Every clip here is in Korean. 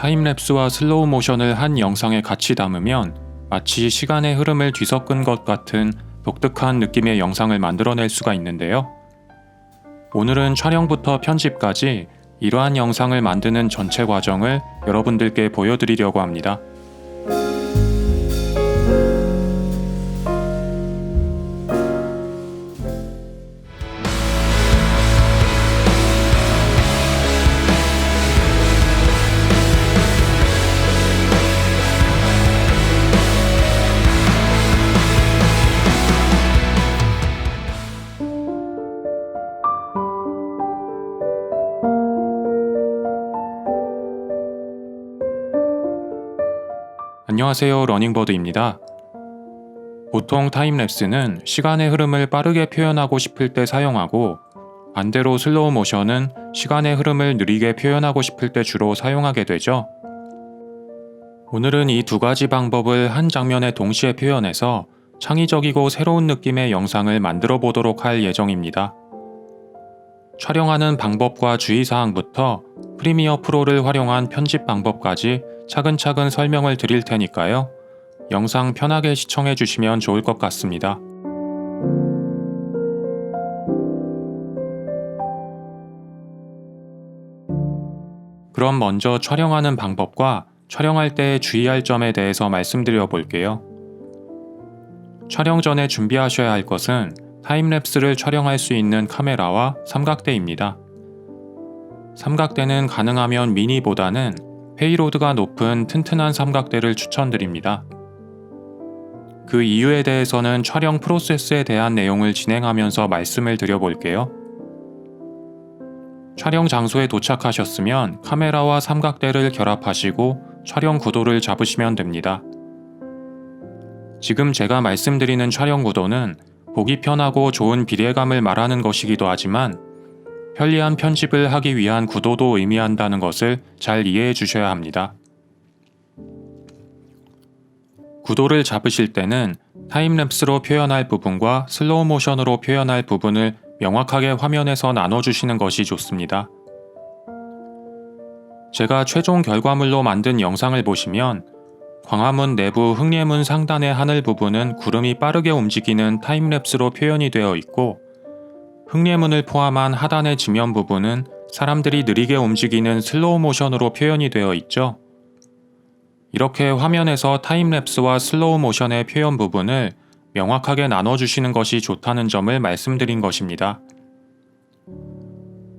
타임랩스와 슬로우 모션을 한 영상에 같이 담으면 마치 시간의 흐름을 뒤섞은 것 같은 독특한 느낌의 영상을 만들어낼 수가 있는데요. 오늘은 촬영부터 편집까지 이러한 영상을 만드는 전체 과정을 여러분들께 보여드리려고 합니다. 안녕하세요, 러닝버드입니다. 보통 타임랩스는 시간의 흐름을 빠르게 표현하고 싶을 때 사용하고, 반대로 슬로우 모션은 시간의 흐름을 느리게 표현하고 싶을 때 주로 사용하게 되죠. 오늘은 이 두 가지 방법을 한 장면에 동시에 표현해서 창의적이고 새로운 느낌의 영상을 만들어 보도록 할 예정입니다. 촬영하는 방법과 주의사항부터 프리미어 프로를 활용한 편집 방법까지 차근차근 설명을 드릴 테니까요. 영상 편하게 시청해 주시면 좋을 것 같습니다. 그럼 먼저 촬영하는 방법과 촬영할 때 주의할 점에 대해서 말씀드려 볼게요. 촬영 전에 준비하셔야 할 것은 타임랩스를 촬영할 수 있는 카메라와 삼각대입니다. 삼각대는 가능하면 미니보다는 페이로드가 높은 튼튼한 삼각대를 추천드립니다. 그 이유에 대해서는 촬영 프로세스에 대한 내용을 진행하면서 말씀을 드려볼게요. 촬영 장소에 도착하셨으면 카메라와 삼각대를 결합하시고 촬영 구도를 잡으시면 됩니다. 지금 제가 말씀드리는 촬영 구도는 보기 편하고 좋은 비례감을 말하는 것이기도 하지만 편리한 편집을 하기 위한 구도도 의미한다는 것을 잘 이해해 주셔야 합니다. 구도를 잡으실 때는 타임랩스로 표현할 부분과 슬로우 모션으로 표현할 부분을 명확하게 화면에서 나눠주시는 것이 좋습니다. 제가 최종 결과물로 만든 영상을 보시면 광화문 내부 흑례문 상단의 하늘 부분은 구름이 빠르게 움직이는 타임랩스로 표현이 되어 있고, 흑례문을 포함한 하단의 지면 부분은 사람들이 느리게 움직이는 슬로우 모션으로 표현이 되어 있죠. 이렇게 화면에서 타임랩스와 슬로우 모션의 표현 부분을 명확하게 나눠주시는 것이 좋다는 점을 말씀드린 것입니다.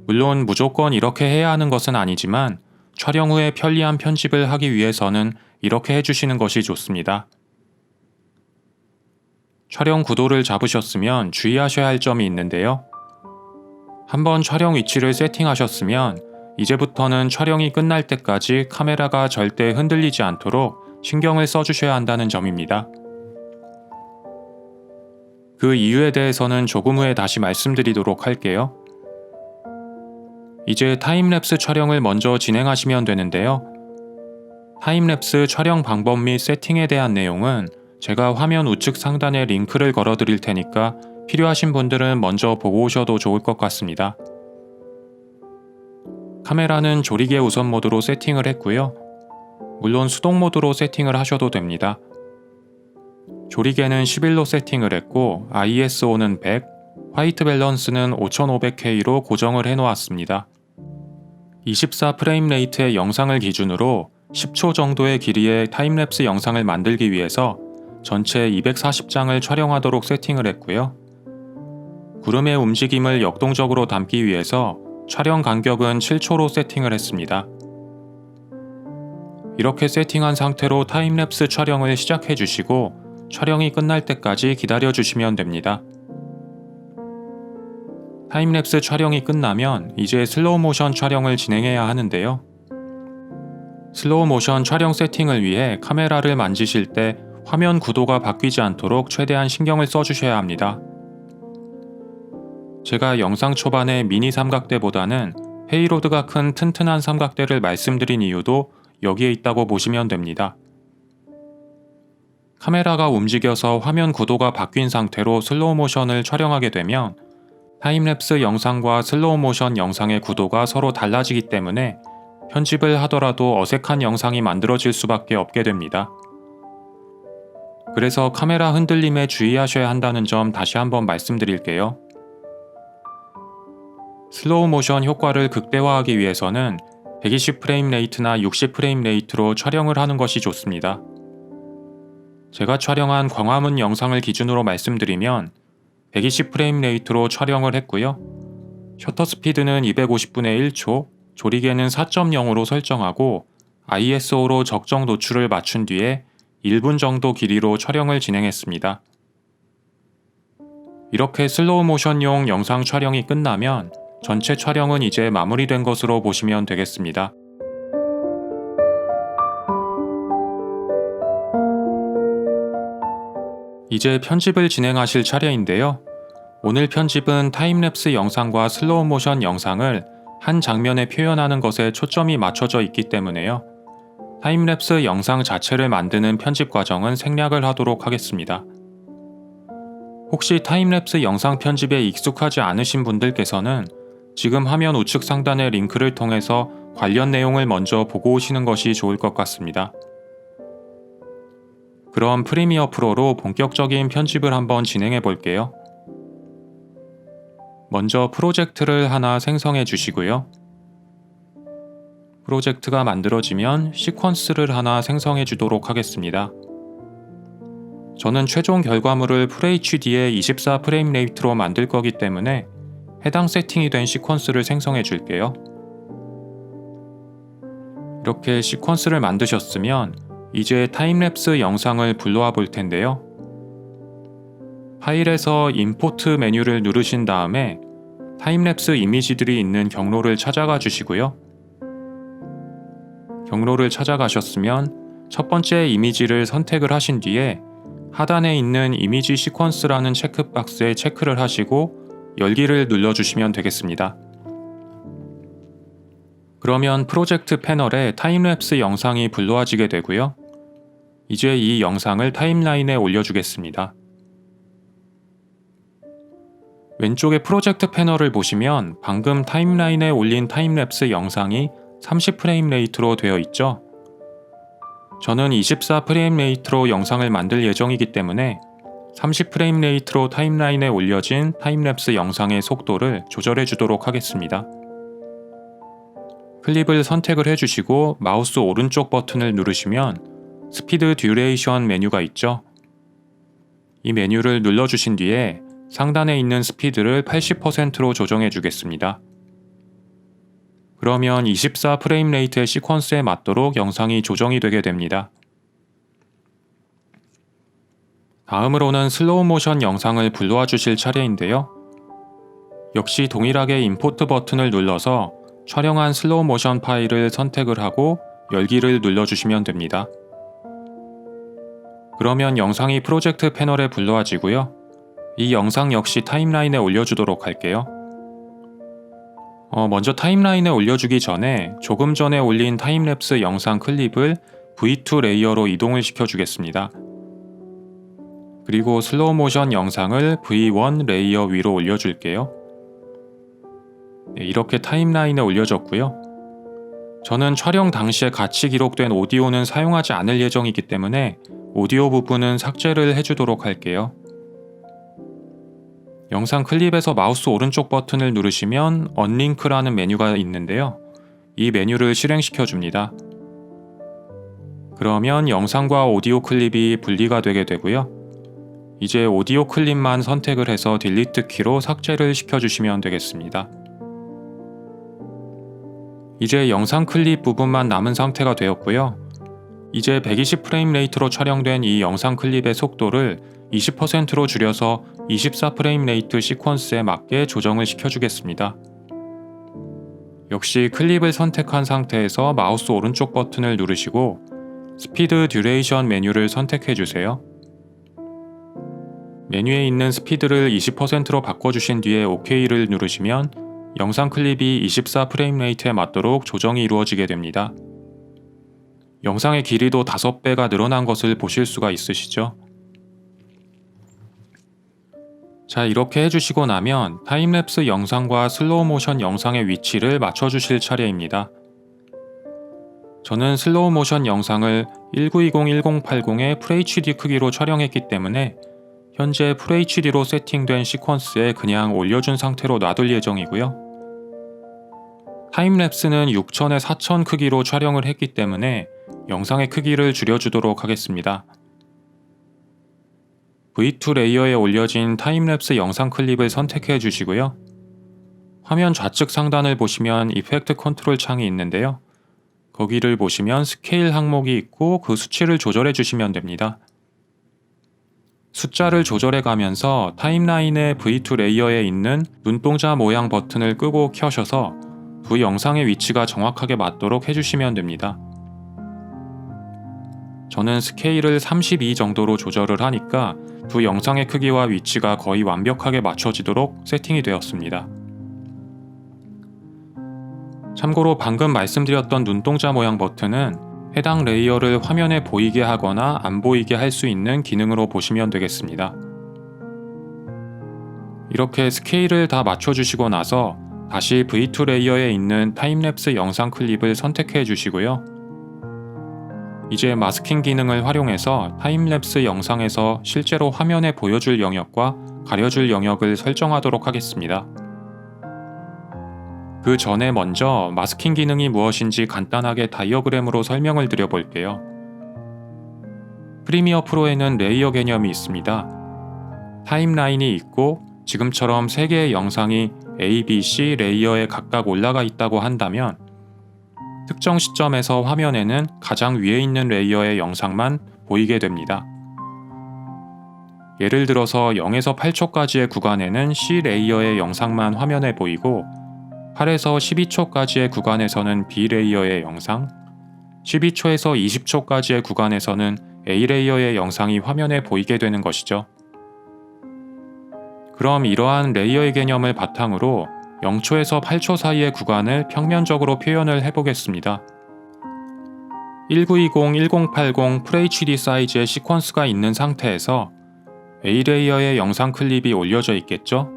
물론 무조건 이렇게 해야 하는 것은 아니지만 촬영 후에 편리한 편집을 하기 위해서는 이렇게 해주시는 것이 좋습니다. 촬영 구도를 잡으셨으면 주의하셔야 할 점이 있는데요. 한번 촬영 위치를 세팅하셨으면 이제부터는 촬영이 끝날 때까지 카메라가 절대 흔들리지 않도록 신경을 써주셔야 한다는 점입니다. 그 이유에 대해서는 조금 후에 다시 말씀드리도록 할게요. 이제 타임랩스 촬영을 먼저 진행하시면 되는데요. 타임랩스 촬영 방법 및 세팅에 대한 내용은 제가 화면 우측 상단에 링크를 걸어 드릴 테니까 필요하신 분들은 먼저 보고 오셔도 좋을 것 같습니다. 카메라는 조리개 우선 모드로 세팅을 했고요. 물론 수동 모드로 세팅을 하셔도 됩니다. 조리개는 11로 세팅을 했고 ISO는 100, 화이트 밸런스는 5500K로 고정을 해놓았습니다. 24 프레임 레이트의 영상을 기준으로 10초 정도의 길이의 타임랩스 영상을 만들기 위해서 전체 240장을 촬영하도록 세팅을 했고요. 구름의 움직임을 역동적으로 담기 위해서 촬영 간격은 7초로 세팅을 했습니다. 이렇게 세팅한 상태로 타임랩스 촬영을 시작해 주시고 촬영이 끝날 때까지 기다려 주시면 됩니다. 타임랩스 촬영이 끝나면 이제 슬로우 모션 촬영을 진행해야 하는데요. 슬로우 모션 촬영 세팅을 위해 카메라를 만지실 때 화면 구도가 바뀌지 않도록 최대한 신경을 써주셔야 합니다. 제가 영상 초반에 미니 삼각대보다는 페이로드가 큰 튼튼한 삼각대를 말씀드린 이유도 여기에 있다고 보시면 됩니다. 카메라가 움직여서 화면 구도가 바뀐 상태로 슬로우 모션을 촬영하게 되면 타임랩스 영상과 슬로우 모션 영상의 구도가 서로 달라지기 때문에 편집을 하더라도 어색한 영상이 만들어질 수밖에 없게 됩니다. 그래서 카메라 흔들림에 주의하셔야 한다는 점 다시 한번 말씀드릴게요. 슬로우 모션 효과를 극대화하기 위해서는 120프레임 레이트나 60프레임 레이트로 촬영을 하는 것이 좋습니다. 제가 촬영한 광화문 영상을 기준으로 말씀드리면 120프레임 레이트로 촬영을 했고요. 셔터 스피드는 250분의 1초, 조리개는 4.0으로 설정하고 ISO로 적정 노출을 맞춘 뒤에 1분 정도 길이로 촬영을 진행했습니다. 이렇게 슬로우 모션용 영상 촬영이 끝나면 전체 촬영은 이제 마무리된 것으로 보시면 되겠습니다. 이제 편집을 진행하실 차례인데요. 오늘 편집은 타임랩스 영상과 슬로우 모션 영상을 한 장면에 표현하는 것에 초점이 맞춰져 있기 때문에요. 타임랩스 영상 자체를 만드는 편집 과정은 생략을 하도록 하겠습니다. 혹시 타임랩스 영상 편집에 익숙하지 않으신 분들께서는 지금 화면 우측 상단의 링크를 통해서 관련 내용을 먼저 보고 오시는 것이 좋을 것 같습니다. 그럼 프리미어 프로로 본격적인 편집을 한번 진행해 볼게요. 먼저 프로젝트를 하나 생성해 주시고요. 프로젝트가 만들어지면 시퀀스를 하나 생성해 주도록 하겠습니다. 저는 최종 결과물을 FHD의 24프레임 레이트로 만들 거기 때문에 해당 세팅이 된 시퀀스를 생성해 줄게요. 이렇게 시퀀스를 만드셨으면 이제 타임랩스 영상을 불러와 볼 텐데요. 파일에서 임포트 메뉴를 누르신 다음에 타임랩스 이미지들이 있는 경로를 찾아가 주시고요. 경로를 찾아가셨으면 첫 번째 이미지를 선택을 하신 뒤에 하단에 있는 이미지 시퀀스라는 체크박스에 체크를 하시고 열기를 눌러주시면 되겠습니다. 그러면 프로젝트 패널에 타임랩스 영상이 불러와지게 되고요. 이제 이 영상을 타임라인에 올려주겠습니다. 왼쪽의 프로젝트 패널을 보시면 방금 타임라인에 올린 타임랩스 영상이 30프레임 레이트로 되어 있죠. 저는 24프레임 레이트로 영상을 만들 예정이기 때문에 30프레임 레이트로 타임라인에 올려진 타임랩스 영상의 속도를 조절해 주도록 하겠습니다. 클립을 선택을 해주시고 마우스 오른쪽 버튼을 누르시면 스피드 듀레이션 메뉴가 있죠. 이 메뉴를 눌러주신 뒤에 상단에 있는 스피드를 80%로 조정해 주겠습니다. 그러면 24프레임 레이트의 시퀀스에 맞도록 영상이 조정이 되게 됩니다. 다음으로는 슬로우 모션 영상을 불러와 주실 차례인데요. 역시 동일하게 임포트 버튼을 눌러서 촬영한 슬로우 모션 파일을 선택을 하고 열기를 눌러주시면 됩니다. 그러면 영상이 프로젝트 패널에 불러와지고요. 이 영상 역시 타임라인에 올려주도록 할게요. 먼저 타임라인에 올려주기 전에 조금 전에 올린 타임랩스 영상 클립을 V2 레이어로 이동을 시켜주겠습니다. 그리고 슬로우 모션 영상을 V1 레이어 위로 올려줄게요. 이렇게 타임라인에 올려졌고요. 저는 촬영 당시에 같이 기록된 오디오는 사용하지 않을 예정이기 때문에 오디오 부분은 삭제를 해주도록 할게요. 영상 클립에서 마우스 오른쪽 버튼을 누르시면 언링크라는 메뉴가 있는데요. 이 메뉴를 실행시켜 줍니다. 그러면 영상과 오디오 클립이 분리가 되게 되고요. 이제 오디오 클립만 선택을 해서 딜리트 키로 삭제를 시켜주시면 되겠습니다. 이제 영상 클립 부분만 남은 상태가 되었고요. 이제 120프레임 레이트로 촬영된 이 영상 클립의 속도를 20%로 줄여서 24프레임 레이트 시퀀스에 맞게 조정을 시켜주겠습니다. 역시 클립을 선택한 상태에서 마우스 오른쪽 버튼을 누르시고 스피드 듀레이션 메뉴를 선택해주세요. 메뉴에 있는 스피드를 20%로 바꿔주신 뒤에 OK를 누르시면 영상 클립이 24프레임 레이트에 맞도록 조정이 이루어지게 됩니다. 영상의 길이도 5배가 늘어난 것을 보실 수가 있으시죠? 자, 이렇게 해주시고 나면 타임랩스 영상과 슬로우 모션 영상의 위치를 맞춰주실 차례입니다. 저는 슬로우 모션 영상을 1920-1080의 FHD 크기로 촬영했기 때문에 현재 FHD로 세팅된 시퀀스에 그냥 올려준 상태로 놔둘 예정이고요. 타임랩스는 6000에 4000 크기로 촬영을 했기 때문에 영상의 크기를 줄여주도록 하겠습니다. V2 레이어에 올려진 타임랩스 영상 클립을 선택해 주시고요. 화면 좌측 상단을 보시면 이펙트 컨트롤 창이 있는데요. 거기를 보시면 스케일 항목이 있고 그 수치를 조절해 주시면 됩니다. 숫자를 조절해 가면서 타임라인의 V2 레이어에 있는 눈동자 모양 버튼을 끄고 켜셔서 두 영상의 위치가 정확하게 맞도록 해주시면 됩니다. 저는 스케일을 32 정도로 조절을 하니까 두 영상의 크기와 위치가 거의 완벽하게 맞춰지도록 세팅이 되었습니다. 참고로 방금 말씀드렸던 눈동자 모양 버튼은 해당 레이어를 화면에 보이게 하거나 안 보이게 할 수 있는 기능으로 보시면 되겠습니다. 이렇게 스케일을 다 맞춰주시고 나서 다시 V2 레이어에 있는 타임랩스 영상 클립을 선택해 주시고요. 이제 마스킹 기능을 활용해서 타임랩스 영상에서 실제로 화면에 보여줄 영역과 가려줄 영역을 설정하도록 하겠습니다. 그 전에 먼저 마스킹 기능이 무엇인지 간단하게 다이어그램으로 설명을 드려 볼게요. 프리미어 프로에는 레이어 개념이 있습니다. 타임라인이 있고 지금처럼 3개의 영상이 A, B, C 레이어에 각각 올라가 있다고 한다면 특정 시점에서 화면에는 가장 위에 있는 레이어의 영상만 보이게 됩니다. 예를 들어서 0에서 8초까지의 구간에는 C 레이어의 영상만 화면에 보이고 8에서 12초까지의 구간에서는 B 레이어의 영상, 12초에서 20초까지의 구간에서는 A 레이어의 영상이 화면에 보이게 되는 것이죠. 그럼 이러한 레이어의 개념을 바탕으로 0초에서 8초 사이의 구간을 평면적으로 표현을 해보겠습니다. 1920-1080 FHD 사이즈의 시퀀스가 있는 상태에서 A 레이어의 영상 클립이 올려져 있겠죠?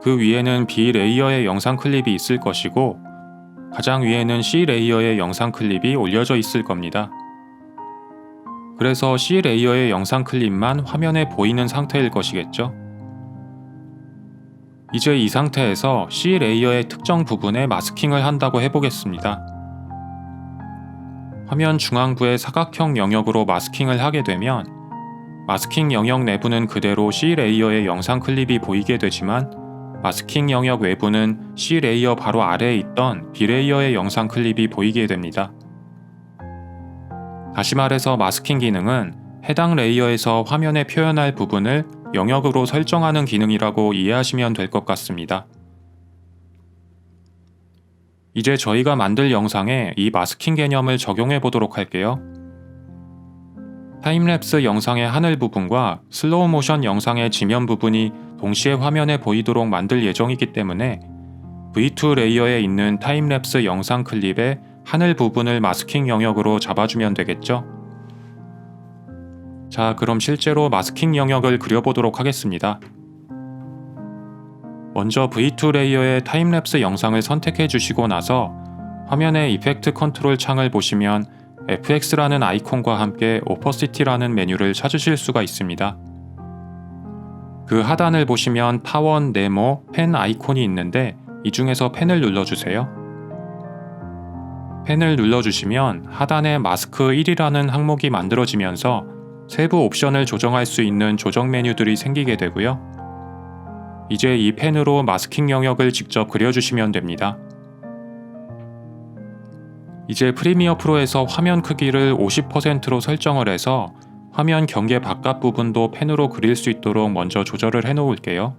그 위에는 B 레이어의 영상 클립이 있을 것이고 가장 위에는 C 레이어의 영상 클립이 올려져 있을 겁니다. 그래서 C 레이어의 영상 클립만 화면에 보이는 상태일 것이겠죠? 이제 이 상태에서 C 레이어의 특정 부분에 마스킹을 한다고 해보겠습니다. 화면 중앙부의 사각형 영역으로 마스킹을 하게 되면 마스킹 영역 내부는 그대로 C 레이어의 영상 클립이 보이게 되지만 마스킹 영역 외부는 C 레이어 바로 아래에 있던 B 레이어의 영상 클립이 보이게 됩니다. 다시 말해서 마스킹 기능은 해당 레이어에서 화면에 표현할 부분을 영역으로 설정하는 기능이라고 이해하시면 될 것 같습니다. 이제 저희가 만들 영상에 이 마스킹 개념을 적용해 보도록 할게요. 타임랩스 영상의 하늘 부분과 슬로우 모션 영상의 지면 부분이 동시에 화면에 보이도록 만들 예정이기 때문에 V2 레이어에 있는 타임랩스 영상 클립의 하늘 부분을 마스킹 영역으로 잡아주면 되겠죠? 자, 그럼 실제로 마스킹 영역을 그려보도록 하겠습니다. 먼저 V2 레이어의 타임랩스 영상을 선택해 주시고 나서 화면의 이펙트 컨트롤 창을 보시면 FX라는 아이콘과 함께 오퍼시티라는 메뉴를 찾으실 수가 있습니다. 그 하단을 보시면 타원, 네모, 펜 아이콘이 있는데 이 중에서 펜을 눌러주세요. 펜을 눌러주시면 하단에 마스크 1이라는 항목이 만들어지면서 세부 옵션을 조정할 수 있는 조정 메뉴들이 생기게 되고요. 이제 이 펜으로 마스킹 영역을 직접 그려주시면 됩니다. 이제 프리미어 프로에서 화면 크기를 50%로 설정을 해서 화면 경계 바깥 부분도 펜으로 그릴 수 있도록 먼저 조절을 해 놓을게요.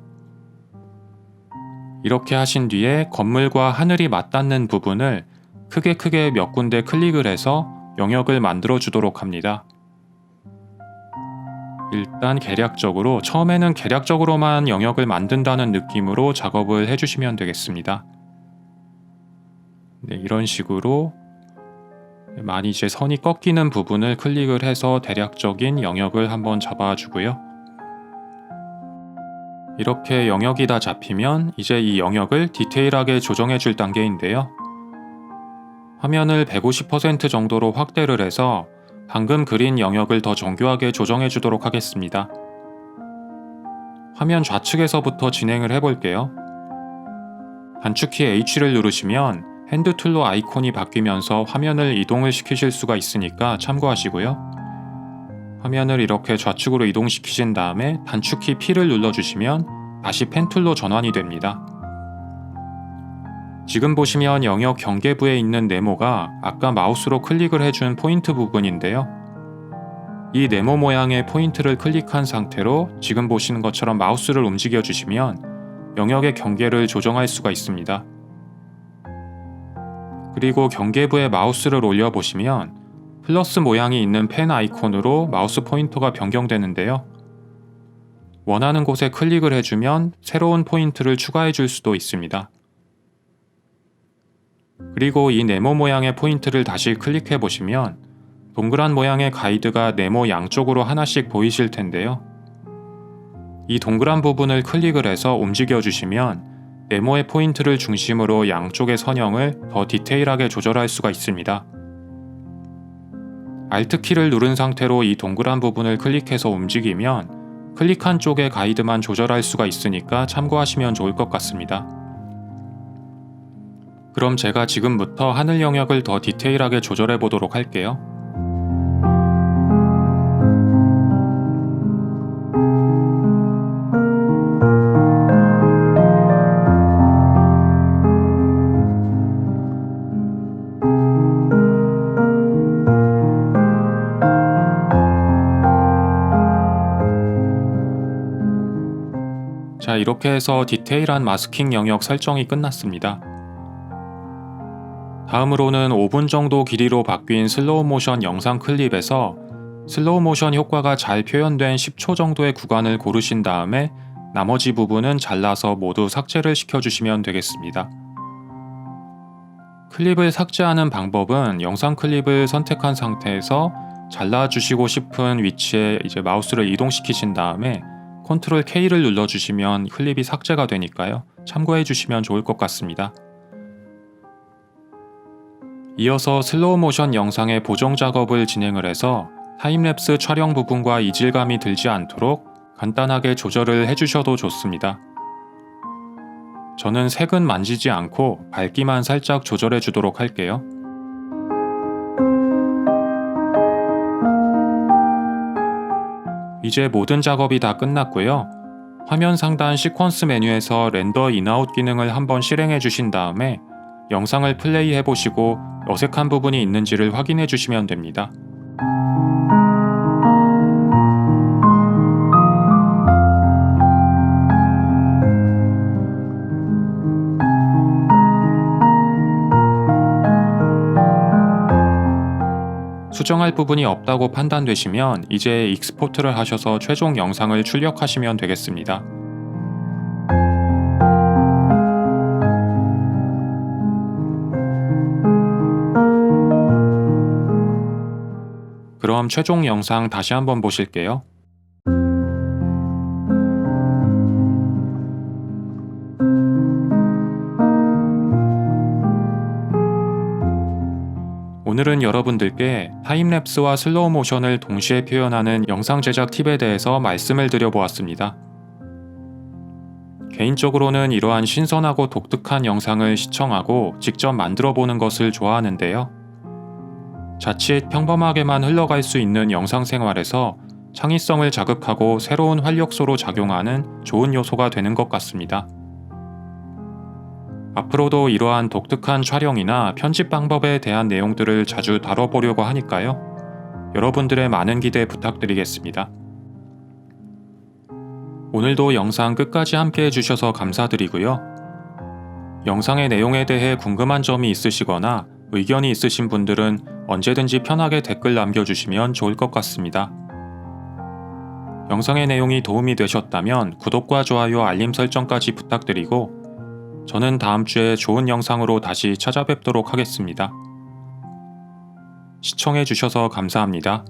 이렇게 하신 뒤에 건물과 하늘이 맞닿는 부분을 크게 몇 군데 클릭을 해서 영역을 만들어 주도록 합니다. 일단 처음에는 계략적으로만 영역을 만든다는 느낌으로 작업을 해주시면 되겠습니다. 네, 이런 식으로 많이 이제 선이 꺾이는 부분을 클릭을 해서 대략적인 영역을 한번 잡아주고요. 이렇게 영역이 다 잡히면 이제 이 영역을 디테일하게 조정해 줄 단계인데요. 화면을 150% 정도로 확대를 해서 방금 그린 영역을 더 정교하게 조정해 주도록 하겠습니다. 화면 좌측에서부터 진행을 해볼게요. 단축키 H를 누르시면 핸드 툴로 아이콘이 바뀌면서 화면을 이동을 시키실 수가 있으니까 참고하시고요. 화면을 이렇게 좌측으로 이동시키신 다음에 단축키 P를 눌러주시면 다시 펜 툴로 전환이 됩니다. 지금 보시면 영역 경계부에 있는 네모가 아까 마우스로 클릭을 해준 포인트 부분인데요. 이 네모 모양의 포인트를 클릭한 상태로 지금 보시는 것처럼 마우스를 움직여 주시면 영역의 경계를 조정할 수가 있습니다. 그리고 경계부에 마우스를 올려보시면 플러스 모양이 있는 펜 아이콘으로 마우스 포인터가 변경되는데요. 원하는 곳에 클릭을 해주면 새로운 포인트를 추가해 줄 수도 있습니다. 그리고 이 네모 모양의 포인트를 다시 클릭해 보시면 동그란 모양의 가이드가 네모 양쪽으로 하나씩 보이실 텐데요. 이 동그란 부분을 클릭을 해서 움직여 주시면 네모의 포인트를 중심으로 양쪽의 선형을 더 디테일하게 조절할 수가 있습니다. Alt 키를 누른 상태로 이 동그란 부분을 클릭해서 움직이면 클릭한 쪽의 가이드만 조절할 수가 있으니까 참고하시면 좋을 것 같습니다. 그럼 제가 지금부터 하늘 영역을 더 디테일하게 조절해 보도록 할게요. 자, 이렇게 해서 디테일한 마스킹 영역 설정이 끝났습니다. 다음으로는 5분 정도 길이로 바뀐 슬로우 모션 영상 클립에서 슬로우 모션 효과가 잘 표현된 10초 정도의 구간을 고르신 다음에 나머지 부분은 잘라서 모두 삭제를 시켜주시면 되겠습니다. 클립을 삭제하는 방법은 영상 클립을 선택한 상태에서 잘라주시고 싶은 위치에 마우스를 이동시키신 다음에 Ctrl K를 눌러주시면 클립이 삭제가 되니까요. 참고해 주시면 좋을 것 같습니다. 이어서 슬로우 모션 영상의 보정 작업을 진행을 해서 타임랩스 촬영 부분과 이질감이 들지 않도록 간단하게 조절을 해주셔도 좋습니다. 저는 색은 만지지 않고 밝기만 살짝 조절해 주도록 할게요. 이제 모든 작업이 다 끝났고요. 화면 상단 시퀀스 메뉴에서 렌더 인아웃 기능을 한번 실행해 주신 다음에 영상을 플레이해 보시고 어색한 부분이 있는지를 확인해 주시면 됩니다. 수정할 부분이 없다고 판단되시면 이제 익스포트를 하셔서 최종 영상을 출력하시면 되겠습니다. 그럼 최종 영상 다시 한번 보실게요. 오늘은 여러분들께 타임랩스와 슬로우 모션을 동시에 표현하는 영상 제작 팁에 대해서 말씀을 드려보았습니다. 개인적으로는 이러한 신선하고 독특한 영상을 시청하고 직접 만들어 보는 것을 좋아하는데요. 자칫 평범하게만 흘러갈 수 있는 영상 생활에서 창의성을 자극하고 새로운 활력소로 작용하는 좋은 요소가 되는 것 같습니다. 앞으로도 이러한 독특한 촬영이나 편집 방법에 대한 내용들을 자주 다뤄보려고 하니까요. 여러분들의 많은 기대 부탁드리겠습니다. 오늘도 영상 끝까지 함께 해주셔서 감사드리고요. 영상의 내용에 대해 궁금한 점이 있으시거나 의견이 있으신 분들은 언제든지 편하게 댓글 남겨주시면 좋을 것 같습니다. 영상의 내용이 도움이 되셨다면 구독과 좋아요, 알림 설정까지 부탁드리고 저는 다음 주에 좋은 영상으로 다시 찾아뵙도록 하겠습니다. 시청해주셔서 감사합니다.